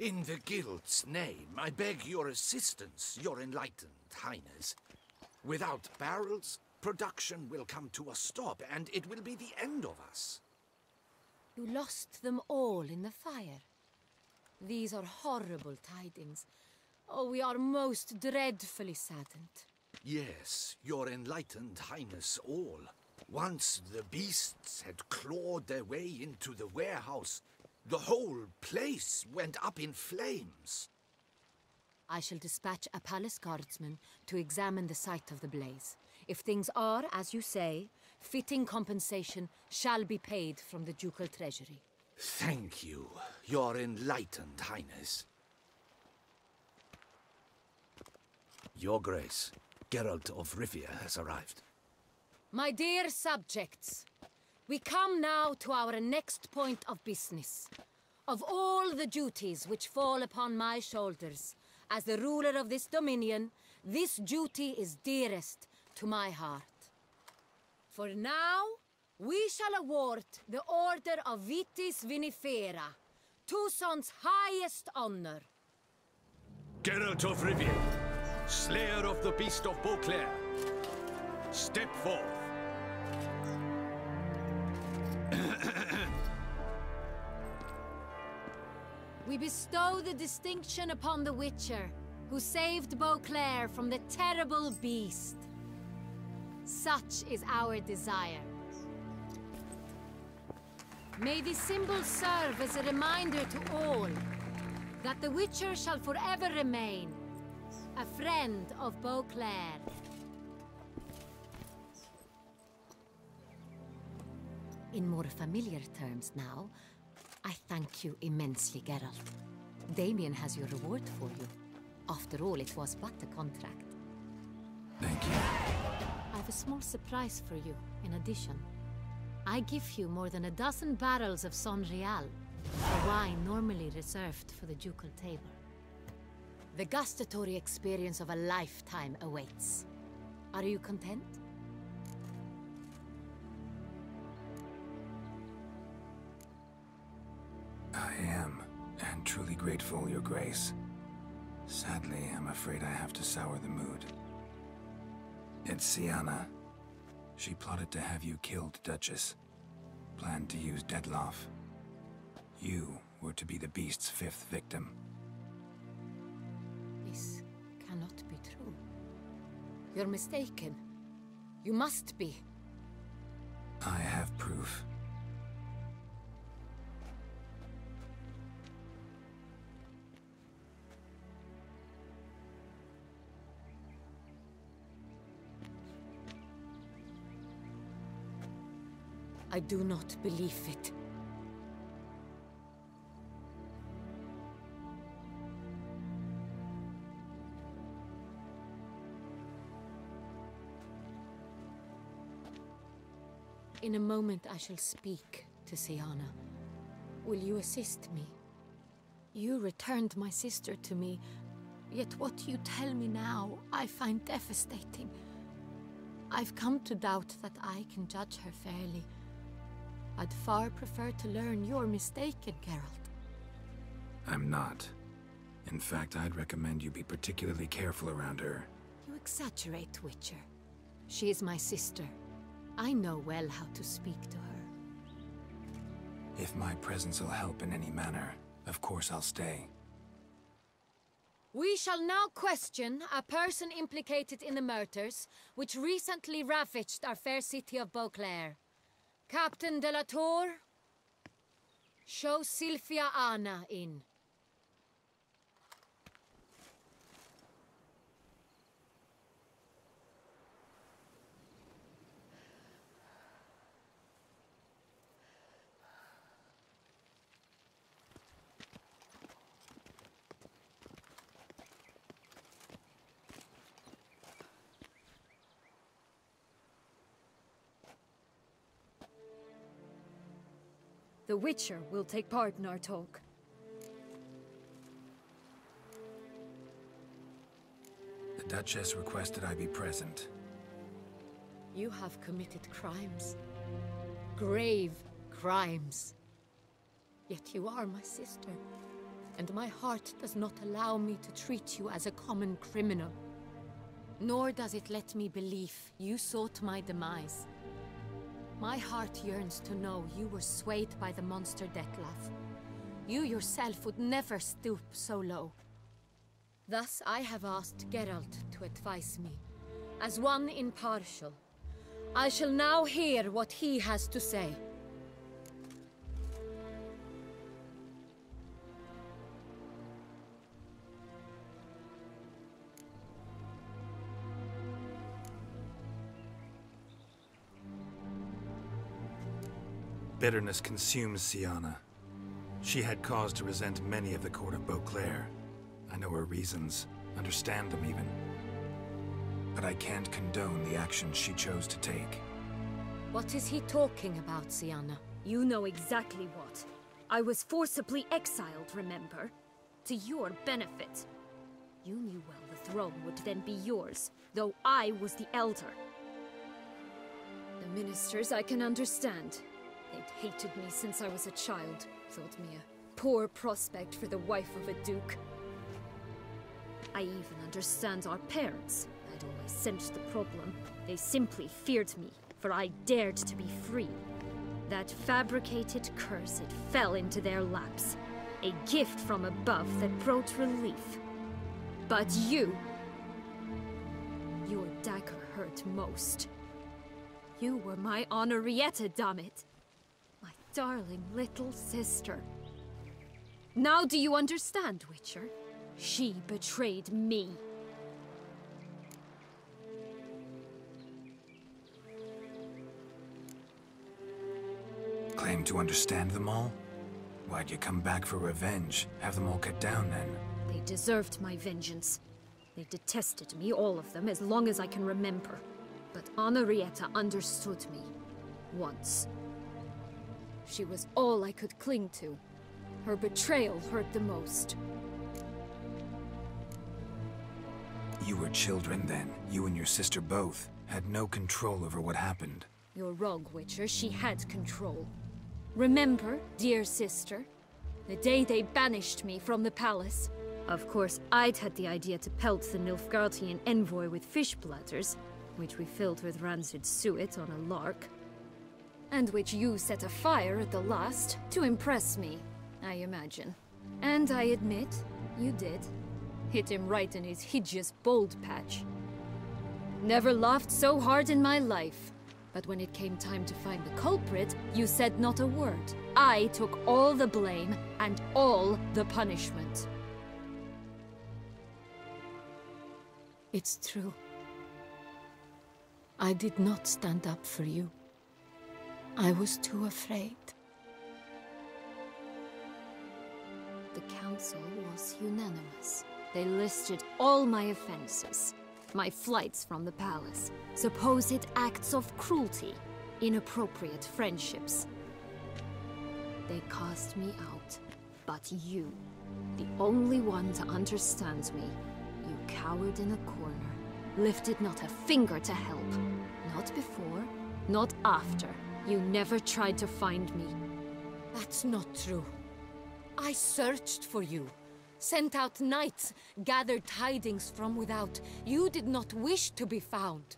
In the Guild's name, I beg your assistance, your enlightened highness. Without barrels, production will come to a stop, and it will be the end of us. You lost them all in the fire. These are horrible tidings. Oh, we are most dreadfully saddened. Yes, your enlightened highness all. Once the beasts had clawed their way into the warehouse, the whole place went up in flames. I shall dispatch a palace guardsman to examine the site of the blaze. If things are, as you say, fitting compensation shall be paid from the ducal treasury. Thank you, your enlightened highness. Your Grace, Geralt of Rivia has arrived. My dear subjects, we come now to our next point of business. Of all the duties which fall upon my shoulders, as the ruler of this dominion, this duty is dearest to my heart. For now, we shall award the Order of Vitis Vinifera, Tucson's highest honor. Geralt of Rivia, Slayer of the Beast of Beauclair, step forth. We bestow the distinction upon the Witcher, who saved Beauclair from the terrible beast. Such is our desire. May this symbol serve as a reminder to all that the Witcher shall forever remain a friend of Beauclair. In more familiar terms now, I thank you immensely, Geralt. Damien has your reward for you. After all, it was but a contract. Thank you. I have a small surprise for you, in addition. I give you more than 12 barrels of Son Real, a wine normally reserved for the ducal table. The gustatory experience of a lifetime awaits. Are you content? I am, and truly grateful, Your Grace. Sadly, I'm afraid I have to sour the mood. It's Syanna. She plotted to have you killed, Duchess. Planned to use Dettlaff. You were to be the beast's 5th victim. This cannot be true. You're mistaken. You must be. I have proof. I do not believe it. In a moment I shall speak to Syanna. Will you assist me? You returned my sister to me, yet what you tell me now I find devastating. I've come to doubt that I can judge her fairly. I'd far prefer to learn you're mistaken, Geralt. I'm not. In fact, I'd recommend you be particularly careful around her. You exaggerate, Witcher. She is my sister. I know well how to speak to her. If my presence will help in any manner, of course I'll stay. We shall now question a person implicated in the murders which recently ravaged our fair city of Beauclair. Captain de la Tour, show Sylvia Anna in. The Witcher will take part in our talk. The Duchess requested I be present. You have committed crimes. Grave crimes. Yet you are my sister. and my heart does not allow me to treat you as a common criminal. Nor does it let me believe you sought my demise. My heart yearns to know you were swayed by the monster Dettlaff. You yourself would never stoop so low. Thus I have asked Geralt to advise me, as one impartial. I shall now hear what he has to say. Bitterness consumes Syanna. She had cause to resent many of the court of Beauclair. I know her reasons, understand them even. But I can't condone the actions she chose to take. What is he talking about, Syanna? You know exactly what. I was forcibly exiled, remember? To your benefit. You knew well the throne would then be yours, though I was the elder. The ministers I can understand. They'd hated me since I was a child, thought me a poor prospect for the wife of a duke. I even understand our parents. I'd always sensed the problem. They simply feared me, for I dared to be free. That fabricated curse, it fell into their laps. A gift from above that brought relief. But you... your dagger hurt most. You were my Anna Henrietta, dammit. My darling little sister. Now do you understand, Witcher? She betrayed me. Claim to understand them all? Why'd you come back for revenge? Have them all cut down then? They deserved my vengeance. They detested me, all of them, as long as I can remember. But Anna Henrietta understood me. Once. She was all I could cling to. Her betrayal hurt the most. You were children then. You and your sister both had no control over what happened. You're wrong, Witcher. She had control. Remember, dear sister? The day they banished me from the palace. Of course, I'd had the idea to pelt the Nilfgaardian envoy with fish bladders, which we filled with rancid suet on a lark. And which you set afire at the last, to impress me, I imagine. And I admit, you did. Hit him right in his hideous bald patch. Never laughed so hard in my life. But when it came time to find the culprit, you said not a word. I took all the blame and all the punishment. It's true. I did not stand up for you. I was too afraid. The council was unanimous. They listed all my offenses. My flights from the palace, supposed acts of cruelty, inappropriate friendships. They cast me out. But you, the only one to understand me, you cowered in a corner, lifted not a finger to help. Not before, not after. You never tried to find me. That's not true. I searched for you. Sent out knights, gathered tidings from without. You did not wish to be found.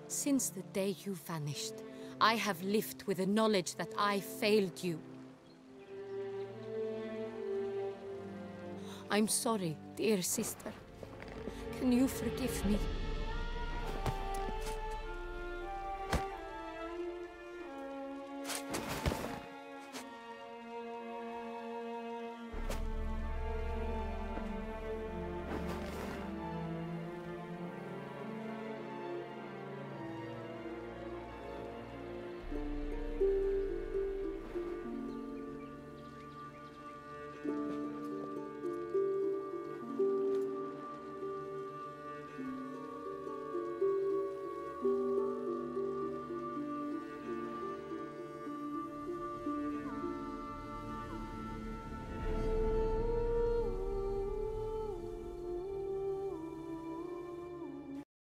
Since the day you vanished, I have lived with the knowledge that I failed you. I'm sorry, dear sister. Can you forgive me?